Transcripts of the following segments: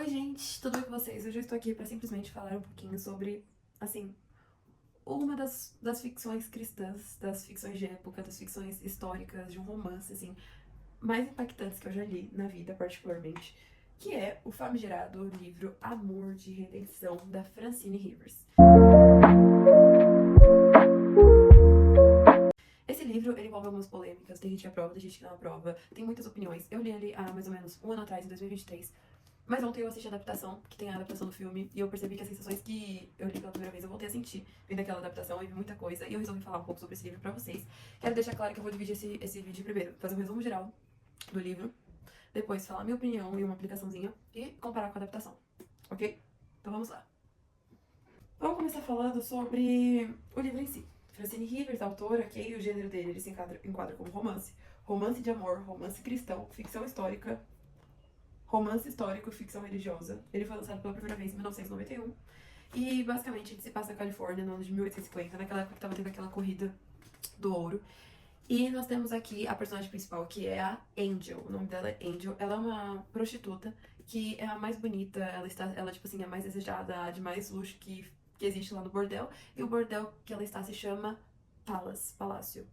Oi, gente, tudo bem com vocês? Hoje eu estou aqui para simplesmente falar um pouquinho sobre, assim, uma das ficções cristãs, das ficções de época, das ficções históricas, de um romance, assim, mais impactantes que eu já li na vida, particularmente, que é o famigerado livro Amor de Redenção, da Francine Rivers. Esse livro, ele envolve algumas polêmicas, tem gente que aprova, tem gente que não aprova, tem muitas opiniões. Eu li ele há mais ou menos um ano atrás, em 2023, mas ontem eu assisti a adaptação, que tem a adaptação do filme, e eu percebi que as sensações que eu li pela primeira vez eu voltei a sentir vendo aquela adaptação e vi muita coisa, e eu resolvi falar um pouco sobre esse livro pra vocês. Quero deixar claro que eu vou dividir esse vídeo primeiro, fazer um resumo geral do livro, depois falar minha opinião e uma aplicaçãozinha, e comparar com a adaptação, ok? Então vamos lá. Vamos começar falando sobre o livro em si. Francine Rivers, a autora, que o gênero dele ele se enquadra como romance. Romance de amor, romance cristão, ficção histórica, romance histórico e ficção religiosa. Ele foi lançado pela primeira vez em 1991. E basicamente ele se passa na Califórnia no ano de 1850, naquela época que tava tendo aquela corrida do ouro. E nós temos aqui a personagem principal, que é a Angel. O nome dela é Angel. Ela é uma prostituta que é a mais bonita, ela tipo assim, é a mais desejada, a de mais luxo que existe lá no bordel. E o bordel que ela está se chama Palácio.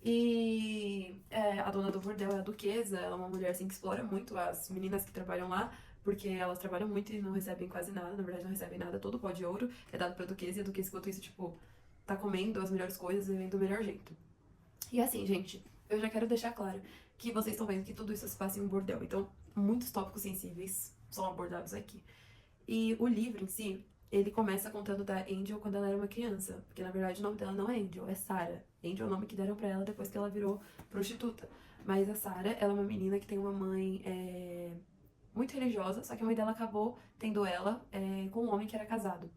E a dona do bordel é a duquesa, ela é uma mulher assim que explora muito as meninas que trabalham lá, porque elas trabalham muito e não recebem quase nada, na verdade não recebem nada, todo o pó de ouro é dado pra duquesa, e a duquesa, enquanto isso, tipo, tá comendo as melhores coisas e vivendo do melhor jeito. E assim, gente, eu já quero deixar claro que vocês estão vendo que tudo isso se passa em um bordel, então muitos tópicos sensíveis são abordados aqui. E o livro em si, ele começa contando da Angel quando ela era uma criança. Porque na verdade o nome dela não é Angel, é Sarah. Angel é o nome que deram pra ela depois que ela virou prostituta. Mas a Sarah, ela é uma menina que tem uma mãe muito religiosa, só que a mãe dela acabou tendo ela com um homem que era casado.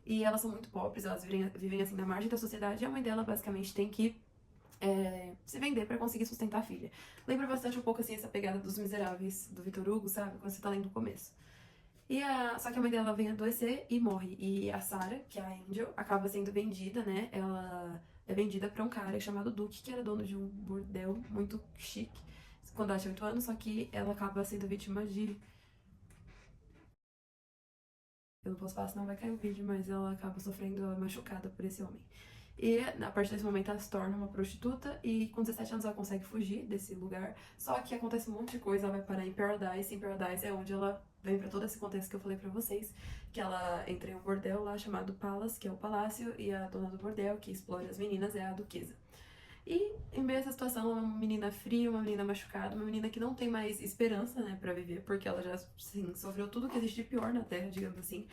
E elas são muito pobres, elas vivem assim na margem da sociedade, e a mãe dela basicamente tem que se vender pra conseguir sustentar a filha. Lembra bastante um pouco assim essa pegada dos Miseráveis do Victor Hugo, sabe? Quando você tá lendo o começo. Só que a mãe dela vem adoecer e morre. E a Sarah, que é a Angel, acaba sendo vendida, né? Ela é vendida pra um cara chamado Duke, que era dono de um bordel muito chique, quando ela tinha 8 anos, só que ela acaba sendo vítima de. Eu não posso falar, senão vai cair o vídeo, mas ela acaba sofrendo, ela é machucada por esse homem. E a partir desse momento ela se torna uma prostituta e com 17 anos ela consegue fugir desse lugar. Só que acontece um monte de coisa, ela vai parar em Paradise. Em Paradise é onde ela vem pra todo esse contexto que eu falei pra vocês. Que ela entra em um bordel lá chamado Palace, que é o palácio, e a dona do bordel, que explora as meninas, é a duquesa. E em meio a essa situação, ela é uma menina fria, uma menina machucada, uma menina que não tem mais esperança, né, pra viver, porque ela já, assim, sofreu tudo que existe de pior na Terra, digamos assim.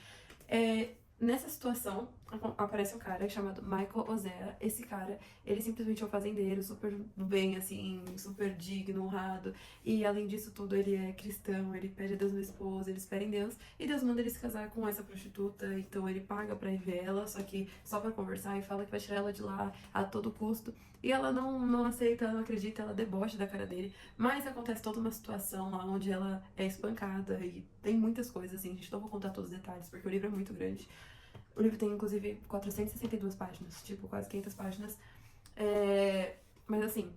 Nessa situação, aparece um cara chamado Michael Ozea. Esse cara, ele simplesmente é um fazendeiro, super do bem, assim, super digno, honrado. E além disso tudo, ele é cristão, ele pede a Deus uma esposa, ele espera em Deus. E Deus manda ele se casar com essa prostituta, então ele paga pra ir ver ela, só que só pra conversar, e fala que vai tirar ela de lá a todo custo. E ela não aceita, ela não acredita, ela debocha da cara dele. Mas acontece toda uma situação lá onde ela é espancada e tem muitas coisas, assim, gente, não vou contar todos os detalhes, porque o livro é muito grande. O livro tem, inclusive, 462 páginas, tipo, quase 500 páginas. Mas, assim,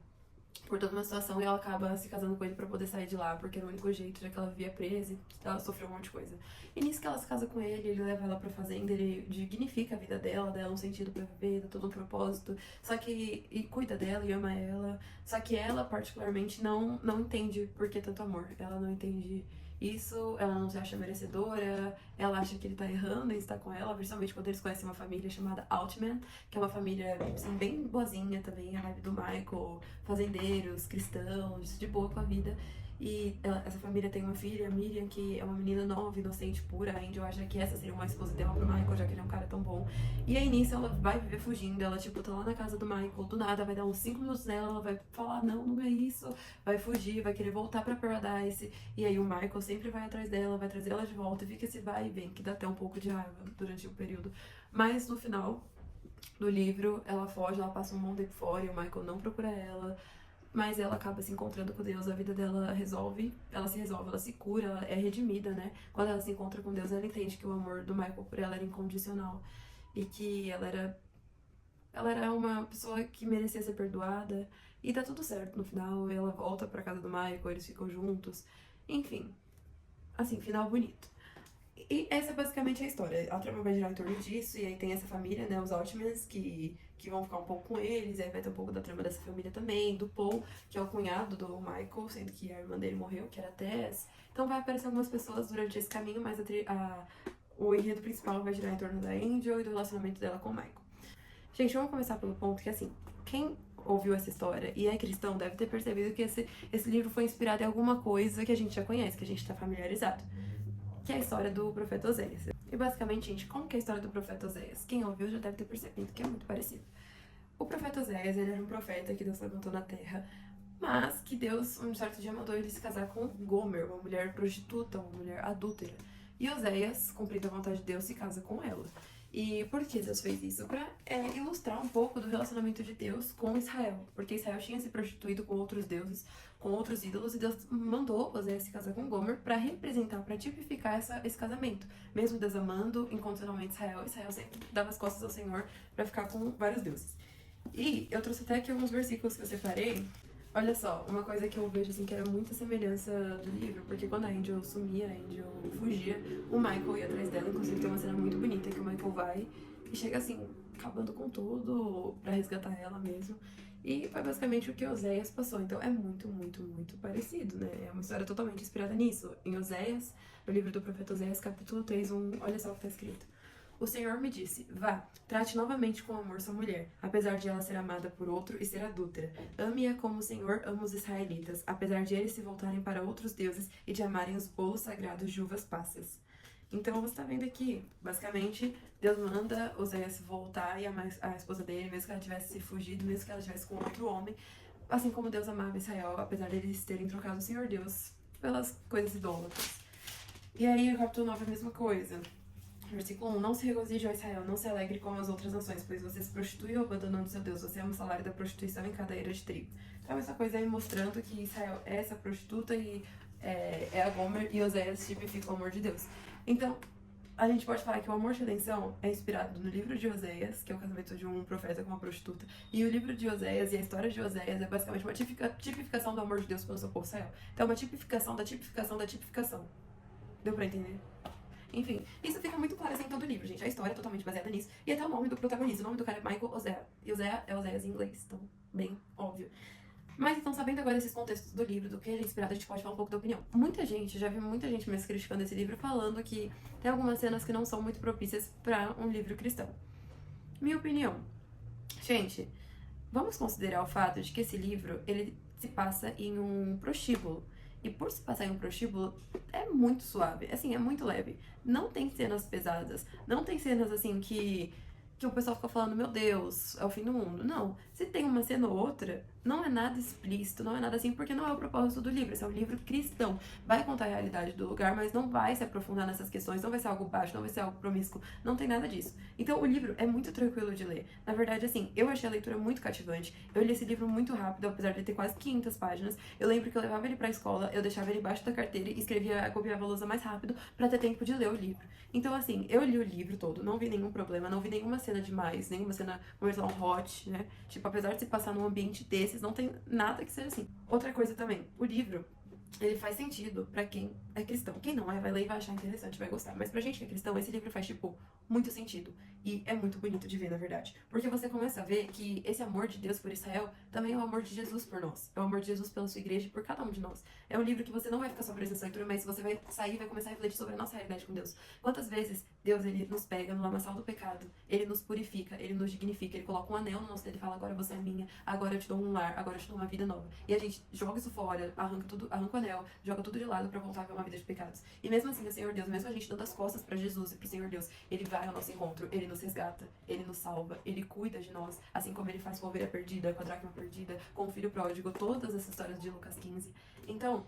por toda uma situação, ela acaba se casando com ele pra poder sair de lá, porque era o único jeito, já que ela vivia presa e ela sofreu um monte de coisa. E nisso que ela se casa com ele leva ela pra fazenda, ele dignifica a vida dela, dá ela um sentido pra viver, dá todo um propósito, só que, e cuida dela e ama ela, só que ela, particularmente, não entende por que tanto amor, ela não entende isso, ela não se acha merecedora, ela acha que ele tá errando em estar com ela, principalmente quando eles conhecem uma família chamada Altman, que é uma família, assim, bem boazinha também, a vibe do Michael, fazendeiros, cristãos, de boa com a vida. E essa família tem uma filha, a Miriam, que é uma menina nova, inocente, pura. A Angel acha que essa seria uma esposa ideal pro Michael, já que ele é um cara tão bom. E aí nisso ela vai viver fugindo. Ela, tipo, tá lá na casa do Michael, do nada, vai dar uns 5 minutos nela, ela vai falar, não é isso. Vai fugir, vai querer voltar pra Paradise. E aí o Michael sempre vai atrás dela, vai trazer ela de volta. E fica esse vai e vem, que dá até um pouco de raiva durante o período. Mas no final do livro, ela foge, ela passa um bom tempo fora e o Michael não procura ela. Mas ela acaba se encontrando com Deus, a vida dela resolve, ela se cura, ela é redimida, né? Quando ela se encontra com Deus, ela entende que o amor do Michael por ela era incondicional e que ela era uma pessoa que merecia ser perdoada. E dá tudo certo no final, ela volta pra casa do Michael, eles ficam juntos. Enfim, assim, final bonito. E essa é basicamente a história. A trama vai girar em torno disso, e aí tem essa família, né, os Altmans, que vão ficar um pouco com eles, e aí vai ter um pouco da trama dessa família também, do Paul, que é o cunhado do Michael, sendo que a irmã dele morreu, que era a Tess. Então vai aparecer algumas pessoas durante esse caminho, mas o enredo principal vai girar em torno da Angel e do relacionamento dela com o Michael. Gente, vamos começar pelo ponto que, assim, quem ouviu essa história e é cristão deve ter percebido que esse livro foi inspirado em alguma coisa que a gente já conhece, que a gente tá familiarizado, que é a história do profeta Oséias. E basicamente, gente, como que é a história do profeta Oséias? Quem ouviu já deve ter percebido que é muito parecido. O profeta Oséias, ele era um profeta que Deus levantou na terra, mas que Deus, um certo dia, mandou ele se casar com Gomer, uma mulher prostituta, uma mulher adúltera. E Oséias, cumprindo a vontade de Deus, se casa com ela. E por que Deus fez isso? Para ilustrar um pouco do relacionamento de Deus com Israel. Porque Israel tinha se prostituído com outros deuses, com outros ídolos, e Deus mandou Oséias se casar com Gomer para representar, para tipificar esse casamento. Mesmo Deus amando incondicionalmente Israel, Israel sempre dava as costas ao Senhor para ficar com vários deuses. E eu trouxe até aqui alguns versículos que eu separei. Olha só, uma coisa que eu vejo assim que era muita semelhança do livro, porque quando a Angel sumia, a Angel fugia, o Michael ia atrás dela, inclusive tem uma cena muito bonita que o Michael vai e chega assim, acabando com tudo pra resgatar ela mesmo. E foi basicamente o que Oséias passou, então é muito, muito, muito parecido, né? É uma história totalmente inspirada nisso. Em Oséias, no livro do profeta Oséias, capítulo 3, olha só o que tá escrito. O Senhor me disse, vá, trate novamente com amor sua mulher, apesar de ela ser amada por outro e ser adúltera. Ame-a como o Senhor ama os israelitas, apesar de eles se voltarem para outros deuses e de amarem os bolos sagrados de uvas passas. Então você tá vendo aqui, basicamente, Deus manda Oséias voltar e amar a esposa dele, mesmo que ela tivesse se fugido, mesmo que ela estivesse com outro homem, assim como Deus amava Israel, apesar deles terem trocado o Senhor Deus pelas coisas idólatras. E aí, o capítulo 9 é a mesma coisa. Versículo 1. Não se regozije, ó Israel, não se alegre como as outras nações, pois você se prostituiu abandonando seu Deus. Você ama o salário da prostituição em cada eira de trigo. Então, essa coisa aí mostrando que Israel é essa prostituta e é a Gomer, e Oséias tipifica o amor de Deus. Então, a gente pode falar que o amor de redenção é inspirado no livro de Oséias, que é o casamento de um profeta com uma prostituta. E o livro de Oséias e a história de Oséias é basicamente uma tipificação do amor de Deus pelo seu povo Israel. Então, é uma tipificação da tipificação da tipificação. Deu pra entender? Enfim, isso fica muito claro assim em todo o livro, gente. A história é totalmente baseada nisso. E até o nome do protagonista. O nome do cara é Michael Osea. E Osea é Oséias em inglês, então, bem óbvio. Mas então, sabendo agora esses contextos do livro, do que ele é inspirado, a gente pode falar um pouco da opinião. Muita gente, já vi muita gente mesmo criticando esse livro, falando que tem algumas cenas que não são muito propícias para um livro cristão. Minha opinião. Gente, vamos considerar o fato de que esse livro, ele se passa em um prostíbulo. E por se passar em um prostíbulo, é muito suave, assim, é muito leve. Não tem cenas pesadas, não tem cenas assim que o pessoal fica falando, meu Deus, é o fim do mundo. Não, se tem uma cena ou outra, não é nada explícito, não é nada assim, porque não é o propósito do livro. Esse é um livro cristão. Vai contar a realidade do lugar, mas não vai se aprofundar nessas questões, não vai ser algo baixo, não vai ser algo promíscuo, não tem nada disso. Então o livro é muito tranquilo de ler. Na verdade, assim, eu achei a leitura muito cativante. Eu li esse livro muito rápido, apesar de ter quase 500 páginas. Eu lembro que eu levava ele pra escola, eu deixava ele embaixo da carteira e copiava a lousa mais rápido pra ter tempo de ler o livro. Então, assim, eu li o livro todo, não vi nenhum problema, não vi nenhuma cena demais, nenhuma cena, uma versão hot, né? Tipo, apesar de se passar num ambiente desses, não tem nada que seja assim. Outra coisa também, o livro, ele faz sentido pra quem é cristão. Quem não é, vai ler e vai achar interessante, vai gostar. Mas pra gente que é cristão, esse livro faz, tipo, muito sentido. E é muito bonito de ver, na verdade. Porque você começa a ver que esse amor de Deus por Israel também é o amor de Jesus por nós. É o amor de Jesus pela sua igreja e por cada um de nós. É um livro que você não vai ficar só preso nessa leitura, mas você vai sair e vai começar a refletir sobre a nossa realidade com Deus. Quantas vezes Deus, ele nos pega no lamaçal do pecado, ele nos purifica, ele nos dignifica, ele coloca um anel no nosso dedo e fala, agora você é minha, agora eu te dou um lar, agora eu te dou uma vida nova. E a gente joga isso fora, arranca o anel, joga tudo de lado pra voltar a ver uma vida de pecados. E mesmo assim, o Senhor Deus, mesmo a gente dando as costas pra Jesus e pro Senhor Deus, ele vai ao nosso encontro, ele nos resgata, ele nos salva, ele cuida de nós, assim como ele faz com a ovelha perdida, com a dracma perdida, com o filho pródigo, todas essas histórias de Lucas 15. Então,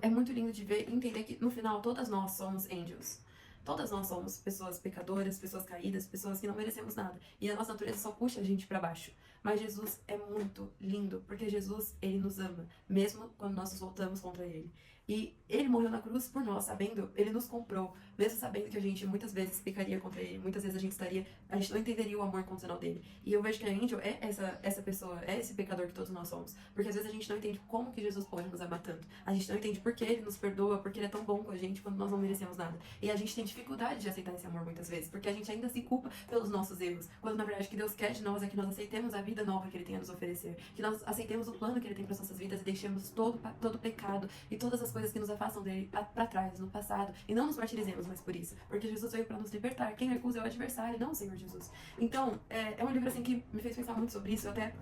é muito lindo de ver e entender que no final todas nós somos angels. Todas nós somos pessoas pecadoras, pessoas caídas, pessoas que não merecemos nada. E a nossa natureza só puxa a gente pra baixo. Mas Jesus é muito lindo, porque Jesus, ele nos ama, mesmo quando nós nos voltamos contra ele. E ele morreu na cruz por nós, sabendo, ele nos comprou, mesmo sabendo que a gente muitas vezes pecaria contra ele, muitas vezes a gente não entenderia o amor incondicional dele. E eu vejo que a Angel é essa pessoa, é esse pecador que todos nós somos. Porque às vezes a gente não entende como que Jesus pode nos amar tanto. A gente não entende por que ele nos perdoa, porque ele é tão bom com a gente quando nós não merecemos nada. E a gente tem dificuldade de aceitar esse amor muitas vezes, porque a gente ainda se culpa pelos nossos erros. Quando na verdade o que Deus quer de nós é que nós aceitemos a vida nova que ele tem a nos oferecer. Que nós aceitemos o plano que ele tem para as nossas vidas e deixemos todo pecado e todas as coisas que nos afastam dele para trás, no passado. E não nos martirizemos mais por isso. Porque Jesus veio para nos libertar. Quem recusa é o adversário, não o Senhor Jesus. Então, é um livro assim que me fez pensar muito sobre isso. Eu até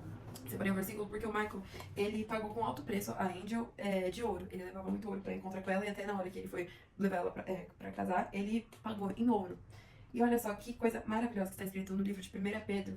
separei um versículo porque o Michael, ele pagou com alto preço a Angel de ouro. Ele levava muito ouro para encontrar com ela e até na hora que ele foi levar ela para casar, ele pagou em ouro. E olha só que coisa maravilhosa que está escrito no livro de 1 Pedro,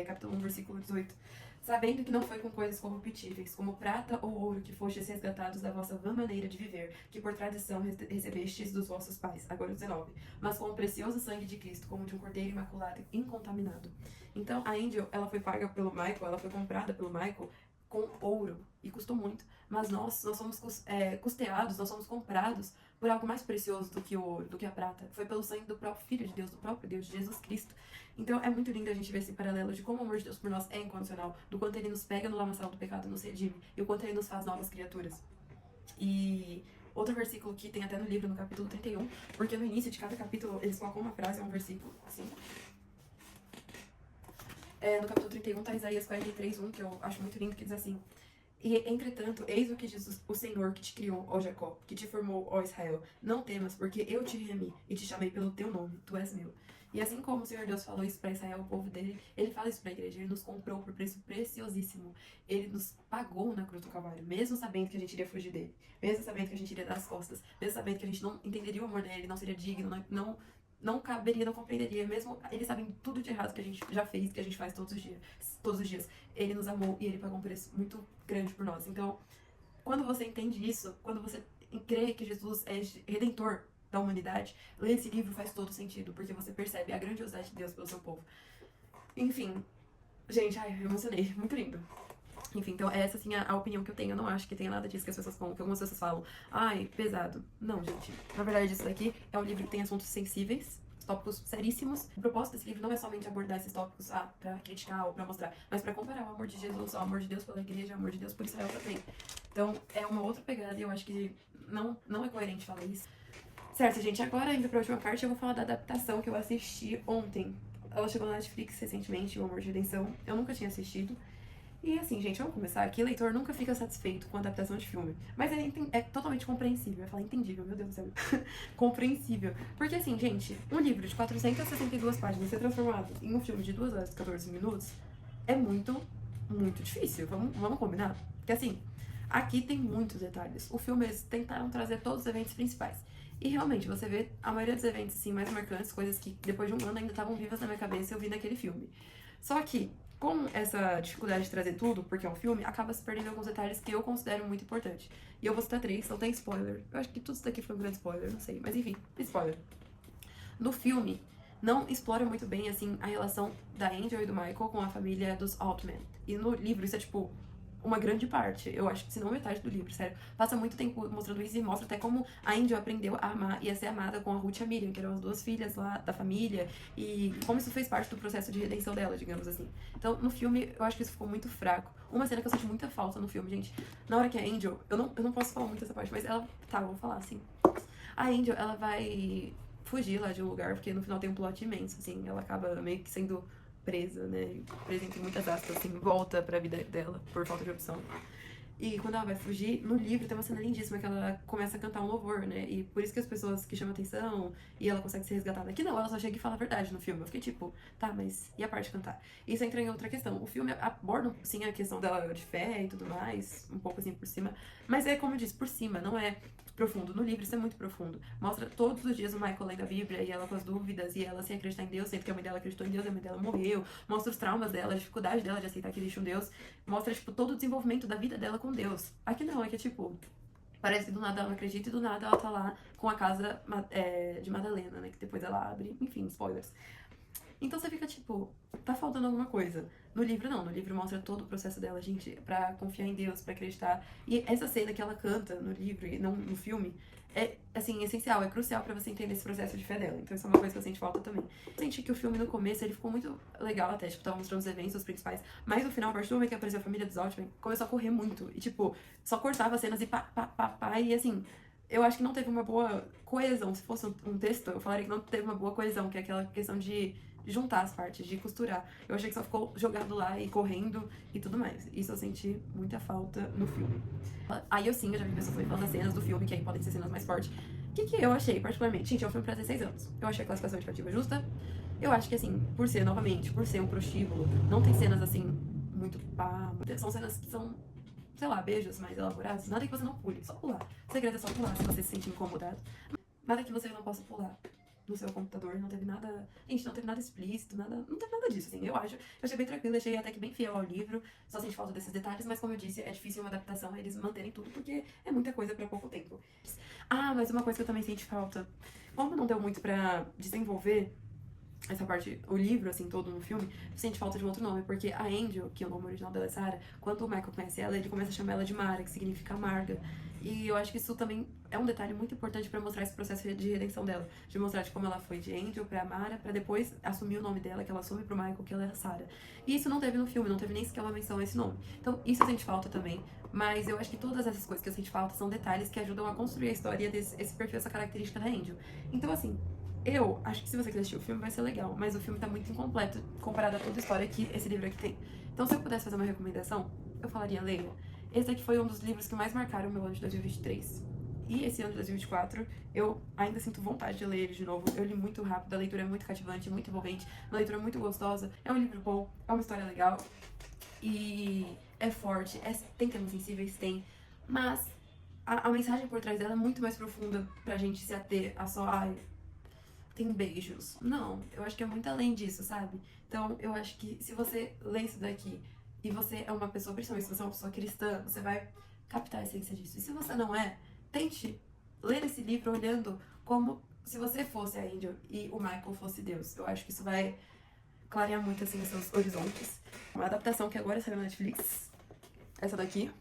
capítulo 1, versículo 18. Sabendo que não foi com coisas corruptíveis, como prata ou ouro, que fostes resgatados da vossa vã maneira de viver, que por tradição recebestes dos vossos pais. Agora o 19. Mas com o precioso sangue de Cristo, como de um cordeiro imaculado e incontaminado. Então a Angel, ela foi paga pelo Michael, ela foi comprada pelo Michael com ouro, e custou muito. Mas nós somos custeados, nós somos comprados por algo mais precioso do que o ouro, do que a prata. Foi pelo sangue do próprio Filho de Deus, do próprio Deus, de Jesus Cristo. Então é muito lindo a gente ver esse paralelo de como o amor de Deus por nós é incondicional, do quanto ele nos pega no lamaçal do pecado, nos redime, e o quanto ele nos faz novas criaturas. E outro versículo que tem até no livro, no capítulo 31, porque no início de cada capítulo eles colocam uma frase, um versículo, assim. No capítulo 31 tá Isaías 43:1, que eu acho muito lindo, que diz assim: E, entretanto, eis o que diz o Senhor que te criou, ó Jacó, que te formou, ó Israel. Não temas, porque eu te remi e te chamei pelo teu nome, tu és meu. E assim como o Senhor Deus falou isso para Israel, o povo dele, ele fala isso para a igreja. Ele nos comprou por preço preciosíssimo. Ele nos pagou na cruz do Calvário, mesmo sabendo que a gente iria fugir dele, mesmo sabendo que a gente iria dar as costas, mesmo sabendo que a gente não entenderia o amor dele, não seria digno, não caberia, não compreenderia, mesmo ele sabendo tudo de errado que a gente já fez, que a gente faz todos os dias. Todos os dias. Ele nos amou e ele pagou um preço muito grande por nós. Então, quando você entende isso, quando você crê que Jesus é redentor da humanidade, ler esse livro faz todo sentido, porque você percebe a grandiosidade de Deus pelo seu povo. Enfim, gente, ai, eu me emocionei, muito lindo. Enfim, então essa assim a opinião que eu tenho. Eu não acho que tenha nada disso que as pessoas falam, que algumas pessoas falam, ai, pesado. Não, gente. Na verdade, isso daqui é um livro que tem assuntos sensíveis, tópicos seríssimos. O propósito desse livro não é somente abordar esses tópicos pra criticar ou pra mostrar, mas pra comparar o amor de Jesus, o amor de Deus pela igreja, o amor de Deus por Israel também. Então, é uma outra pegada e eu acho que não é coerente falar isso. Certo, gente, agora indo pra última parte, eu vou falar da adaptação que eu assisti ontem. Ela chegou na Netflix recentemente, O Amor de Redenção. Eu nunca tinha assistido. E assim, gente, vamos começar aqui. O leitor nunca fica satisfeito com a adaptação de filme. Mas é totalmente compreensível. Eu ia falar entendível, meu Deus do céu. Compreensível. Porque assim, gente, um livro de 462 páginas ser transformado em um filme de 2 horas e 14 minutos é muito, muito difícil. Vamos combinar? Porque assim, aqui tem muitos detalhes. O filme, eles tentaram trazer todos os eventos principais. E realmente, você vê a maioria dos eventos assim, mais marcantes, coisas que depois de um ano ainda estavam vivas na minha cabeça e eu vi naquele filme. Só que, com essa dificuldade de trazer tudo, porque é um filme, acaba se perdendo alguns detalhes que eu considero muito importantes. E eu vou citar 3, não tem spoiler. Eu acho que tudo isso daqui foi um grande spoiler, não sei. Mas enfim, spoiler. No filme, não explora muito bem, assim, a relação da Angel e do Michael com a família dos Altman. E no livro isso é, tipo, uma grande parte, eu acho que se não metade do livro, sério. Passa muito tempo mostrando isso e mostra até como a Angel aprendeu a amar e a ser amada com a Ruth e a Miriam, que eram as 2 filhas lá da família, e como isso fez parte do processo de redenção dela, digamos assim. Então, no filme, eu acho que isso ficou muito fraco. Uma cena que eu senti muita falta no filme, gente, na hora que a Angel, eu não posso falar muito essa parte, mas ela, tá, eu vou falar assim. A Angel, ela vai fugir lá de um lugar, porque no final tem um plot imenso, assim, ela acaba meio que sendo presa, né? Presa entre muitas aspas, assim, volta pra vida dela por falta de opção. E quando ela vai fugir, no livro tem uma cena lindíssima que ela começa a cantar um louvor, né? E por isso que as pessoas que chamam atenção e ela consegue ser resgatada. Aqui não, ela só chega e fala a verdade no filme. Eu fiquei tipo, tá, mas e a parte de cantar? Isso entra em outra questão. O filme aborda, sim, a questão dela de fé e tudo mais, um pouco assim por cima. Mas é como eu disse, por cima, não é profundo. No livro isso é muito profundo. Mostra todos os dias o Michael lendo a Bíblia e ela com as dúvidas e ela sem acreditar em Deus, sendo que a mãe dela acreditou em Deus e a mãe dela morreu. Mostra os traumas dela, a dificuldade dela de aceitar que existe um Deus. Mostra, tipo, todo o desenvolvimento da vida dela com Deus. Aqui não, aqui é tipo, parece que do nada ela não acredita e do nada ela tá lá com a casa de Madalena, né? Que depois ela abre, enfim, spoilers. Então você fica tipo, tá faltando alguma coisa. No livro, não. No livro mostra todo o processo dela, gente, pra confiar em Deus, pra acreditar. E essa cena que ela canta no livro e não no filme é, assim, essencial, é crucial pra você entender esse processo de fé dela. Então isso é uma coisa que eu senti falta também. Eu senti que o filme, no começo, ele ficou muito legal até, tipo, tava mostrando os eventos, os principais. Mas no final, a partir do momento que apareceu a família dos Altman, começou a correr muito. E, tipo, só cortava cenas e pá, pá, pá, pá. E, assim, eu acho que não teve uma boa coesão. Se fosse um texto, eu falaria que não teve uma boa coesão, que é aquela questão de juntar as partes, de costurar. Eu achei que só ficou jogado lá e correndo e tudo mais. Isso eu senti muita falta no filme. Aí eu sim, eu já vi pessoas falando das cenas do filme, que aí podem ser cenas mais fortes. O que eu achei, particularmente? Gente, é um filme pra 16 anos. Eu achei a classificação indicativa justa. Eu acho que, assim, por ser, novamente, por ser um prostíbulo, não tem cenas, assim, muito pá. São cenas que são, sei lá, beijos mais elaborados. Nada que você não pule, só pular. O segredo é só pular se você se sentir incomodado. Nada que você não possa pular no seu computador, não teve nada. Gente, não teve nada explícito, nada. Não teve nada disso, assim. Eu acho. Eu achei bem tranquilo, achei até que bem fiel ao livro. Só senti falta desses detalhes, mas como eu disse, é difícil uma adaptação eles manterem tudo, porque é muita coisa pra pouco tempo. Ah, mas uma coisa que eu também senti falta. Como não deu muito pra desenvolver essa parte, o livro, assim, todo no filme, sente falta de um outro nome, porque a Angel, que é o nome original dela é Sarah, quando o Michael conhece ela, ele começa a chamar ela de Mara, que significa amarga. E eu acho que isso também é um detalhe muito importante pra mostrar esse processo de redenção dela, de mostrar de como ela foi de Angel pra Mara, pra depois assumir o nome dela, que ela assume pro Michael, que ela é Sarah. E isso não teve no filme, não teve nem sequer uma menção a esse nome. Então, isso eu senti falta também, mas eu acho que todas essas coisas que eu senti falta são detalhes que ajudam a construir a história esse perfil, essa característica da Angel. Então, assim, eu acho que se você quiser assistir o filme vai ser legal, mas o filme tá muito incompleto comparado a toda a história que esse livro aqui tem. Então, se eu pudesse fazer uma recomendação, eu falaria, leia. Esse aqui foi um dos livros que mais marcaram o meu ano de 2023. E esse ano de 2024, eu ainda sinto vontade de ler ele de novo. Eu li muito rápido, a leitura é muito cativante, muito envolvente, uma leitura muito gostosa. É um livro bom, é uma história legal. E é forte, tem temas sensíveis, tem. Mas a mensagem por trás dela é muito mais profunda pra gente se ater a só, ai, tem beijos. Não, eu acho que é muito além disso, sabe? Então, eu acho que se você lê isso daqui e você é uma pessoa, principalmente se você é uma pessoa cristã, você vai captar a essência disso. E se você não é, tente ler esse livro olhando como se você fosse a Angel e o Michael fosse Deus. Eu acho que isso vai clarear muito, assim, os seus horizontes. Uma adaptação que agora saiu na Netflix. Essa daqui.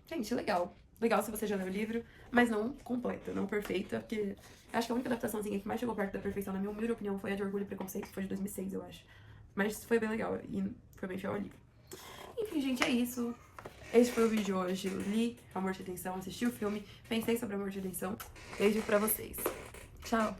Gente, legal. Legal se você já leu o livro, mas não completa, não perfeita, porque acho que a única adaptaçãozinha que mais chegou perto da perfeição, na minha humilde opinião, foi a de Orgulho e Preconceito, que foi de 2006, eu acho. Mas foi bem legal e foi bem fiel ao livro. Enfim, gente, é isso. Esse foi o vídeo de hoje. Eu li Amor de Atenção, assisti o filme, pensei sobre Amor de Atenção. Beijo pra vocês. Tchau!